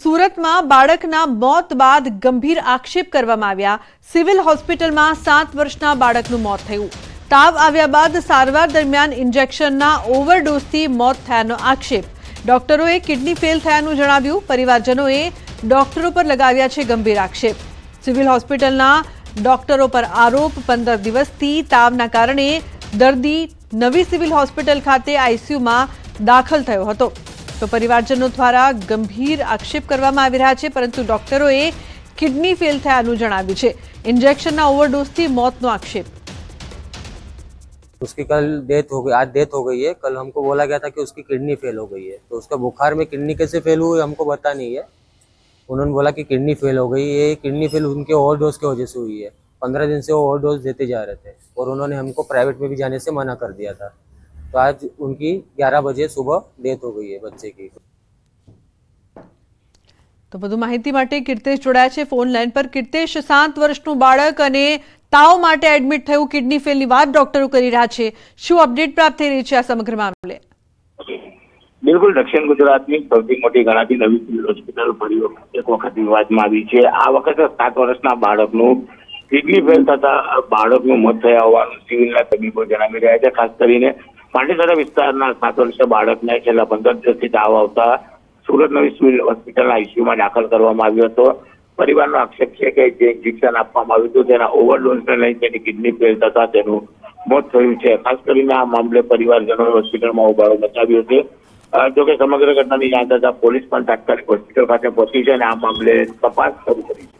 સુરતમાં બાળકના મોત બાદ ગંભીર આક્ષેપ કરવામાં આવ્યા। સિવિલ હોસ્પિટલમાં 7 વર્ષના બાળકનું મોત થયું। તાવ આવ્યા બાદ સારવાર દરમિયાન ઇન્જેક્શનના ઓવરડોઝથી મોત થયાનો આક્ષેપ। ડોક્ટરોએ કિડની ફેલ થયાનું જણાવ્યું। પરિવારજનોએ ડોક્ટરો પર લગાવ્યા છે ગંભીર આક્ષેપ। સિવિલ હોસ્પિટલના ડોક્ટરો પર આરોપ। 15 દિવસથી તાવના કારણે દર્દી નવી સિવિલ હોસ્પિટલ ખાતે આઈસીયુમાં દાખલ થયો હતો। તો પરિવારજનો દ્વારા ગંભીર આક્ષેપ કરવામાં આવી રહ્યા છે, પરંતુ ડોક્ટરોએ કિડની ફેલ થયાનું જણાવ્યું છે। ઇન્જેક્શનના ઓવરડોઝથી મોતનો આક્ષેપ। उसकी कल डेथ हो गई, आज डेथ हो गई है। कल हमको बोला गया था कि उसकी किडनी फेल हो गई है, तो उसका बुखार में किडनी कैसे फेल हुई हमको पता नहीं है। उन्होंने बोला कि किडनी फेल हो गई। ये किडनी फेल उनके ओवरडोज की वजह से हुई है। 15 दिन से वो ओवरडोज देते जा रहे थे और उन्होंने हमको प्राइवेट में भी जाने से मना कर दिया था। तो आज उनकी 11 बजे सुबह डेथ हो गई है बच्चे की। तो વધુ માહિતી માટે કીર્તેશ જોડાયા છે ફોન લાઈન પર। કીર્તેશ, 7 વર્ષનું બાળક અને તાવ માટે એડમિટ થયું, કિડની ફેલની વાત ડોક્ટરો કરી રહ્યા છે। શું અપડેટ પ્રાપ્ત થઈ રહી છે આ સમગ્ર મામલે? બિલકુલ, દક્ષિણ ગુજરાતની સૌથી મોટી ગણાતી નવી સિવિલ હોસ્પિટલ ફરી એક વખત વિવાદમાં આવી છે। આ વખતે 7 વર્ષના બાળકનું કિડની ફેલ થતા બાળકનું મોત થયા હોવાનું સિવિલના તબીબો જણાવી રહ્યા છે। ખાસ કરીને પાંડેસરા વિસ્તારના 7 વર્ષીય બાળકને છેલ્લા 15 દિવસથી તાવ આવતા સુરત નવી સિવિલ હોસ્પિટલના આઈસીયુમાં દાખલ કરવામાં આવ્યો હતો। પરિવારનો આક્ષેપ છે કે જે ઇન્જેક્શન આપવામાં આવ્યું હતું તેના ઓવરડોઝને લઈને તેની કિડની ફેલ થતા તેનું મોત થયું છે। ખાસ કરીને આ મામલે પરિવારજનોએ હોસ્પિટલમાં હોબાળો મચાવ્યો છે। જોકે સમગ્ર ઘટનાની જાણ થતા પોલીસ પણ તાત્કાલિક હોસ્પિટલ ખાતે પહોંચી છે અને આ મામલે તપાસ શરૂ કરી છે।